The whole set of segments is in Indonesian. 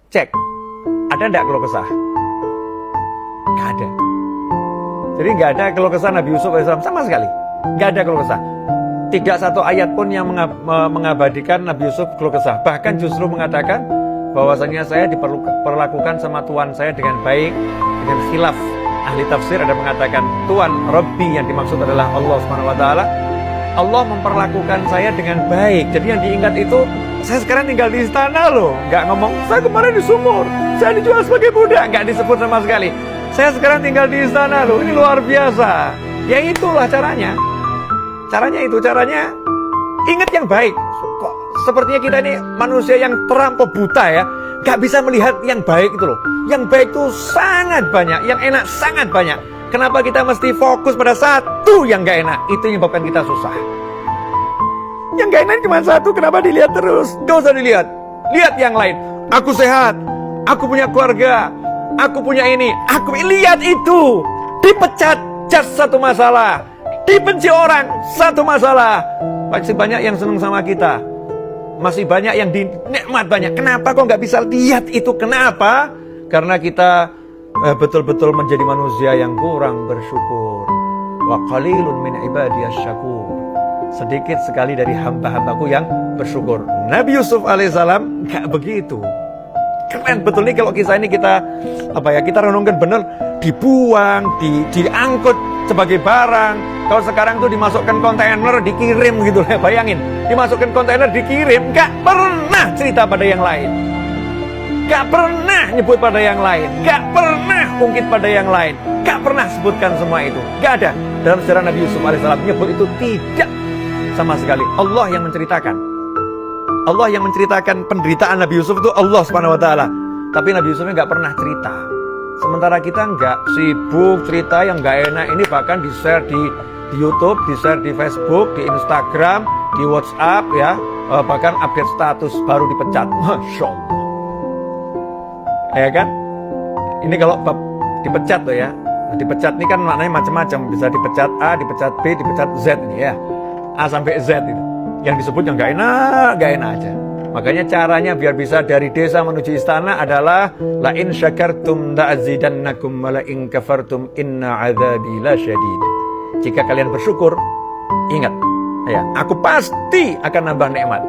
cek, ada enggak keluh kesah? Enggak ada. Jadi enggak ada keluh kesah Nabi Yusuf AS sama sekali. Enggak ada keluh kesah. Tidak satu ayat pun yang mengabadikan Nabi Yusuf keluh kesah. Bahkan justru mengatakan bahwasanya saya diperlakukan sama Tuhan saya dengan baik, dengan khilaf. Ahli tafsir ada mengatakan Tuhan Rabbi yang dimaksud adalah Allah SWT. Allah memperlakukan saya dengan baik. Jadi yang diingat itu, saya sekarang tinggal di istana loh. Nggak ngomong, saya kemarin di sumur, saya dijual sebagai budak. Nggak disebut sama sekali. Saya sekarang tinggal di istana loh, ini luar biasa. Ya itulah caranya. Caranya ingat yang baik. Kok sepertinya kita ini manusia yang terampau buta ya, gak bisa melihat yang baik itu loh. Yang baik itu sangat banyak, yang enak sangat banyak. Kenapa kita mesti fokus pada satu yang gak enak? Itu yang menyebabkan kita susah. Yang gak enak cuma satu, kenapa dilihat terus? Gak usah dilihat, lihat yang lain. Aku sehat, aku punya keluarga, aku punya ini, aku lihat itu. Dipecat, just satu masalah. Dibenci orang, satu masalah. Masih banyak yang senang sama kita, masih banyak yang dinikmat banyak. Kenapa kok nggak bisa lihat itu? Kenapa? Karena kita betul-betul menjadi manusia yang kurang bersyukur. Wa qalilun min ibadiyas syakur. Sedikit sekali dari hamba-hambaku yang bersyukur. Nabi Yusuf alaihissalam nggak begitu. Keren betul nih kalau kisah ini kita renungkan benar, dibuang, diangkut sebagai barang. Kalau sekarang tuh dimasukkan kontainer, dikirim gitu ya, bayangin. Dimasukkan kontainer, dikirim, gak pernah cerita pada yang lain. Gak pernah nyebut pada yang lain. Gak pernah ungkit pada yang lain. Gak pernah sebutkan semua itu. Gak ada. Dalam sejarah Nabi Yusuf alaihissalam nyebut itu tidak sama sekali. Allah yang menceritakan. Allah yang menceritakan penderitaan Nabi Yusuf itu Allah SWT. Tapi Nabi Yusufnya gak pernah cerita. Sementara kita nggak sibuk cerita yang nggak enak ini, bahkan di-share di YouTube, di-share di Facebook, di Instagram, di WhatsApp ya, bahkan update status baru dipecat. Masya Allah. Ya kan? Ini kalau dipecat tuh ya, dipecat ini kan maknanya macam-macam, bisa dipecat A, dipecat B, dipecat Z ini ya, A sampai Z itu. Yang disebut yang nggak enak aja. Makanya caranya biar bisa dari desa menuju istana adalah la in syakartum la'azidannakum wa la in kafartum inna 'adzabi lasyadid. Jika kalian bersyukur, ingat ya, aku pasti akan nambah nikmat.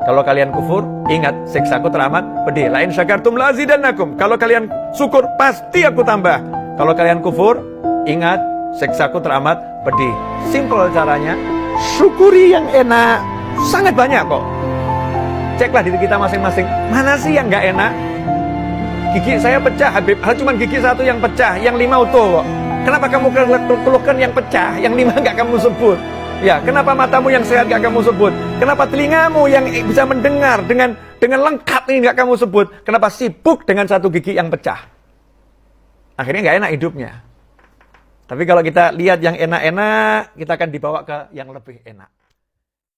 Kalau kalian kufur, ingat siksaku teramat pedih. La in syakartum la'azidannakum. Kalau kalian syukur, pasti aku tambah. Kalau kalian kufur, ingat siksaku teramat pedih. Simple caranya, syukuri yang enak. Sangat banyak kok. Ceklah diri kita masing-masing, mana sih yang gak enak? Gigi saya pecah Habib, cuma gigi satu yang pecah, yang 5 utuh kok. Kenapa kamu keluhkan yang pecah, yang 5 gak kamu sebut? Ya, kenapa matamu yang sehat gak kamu sebut? Kenapa telingamu yang bisa mendengar dengan lengkap ini gak kamu sebut? Kenapa sibuk dengan satu gigi yang pecah? Akhirnya gak enak hidupnya. Tapi kalau kita lihat yang enak-enak, kita akan dibawa ke yang lebih enak.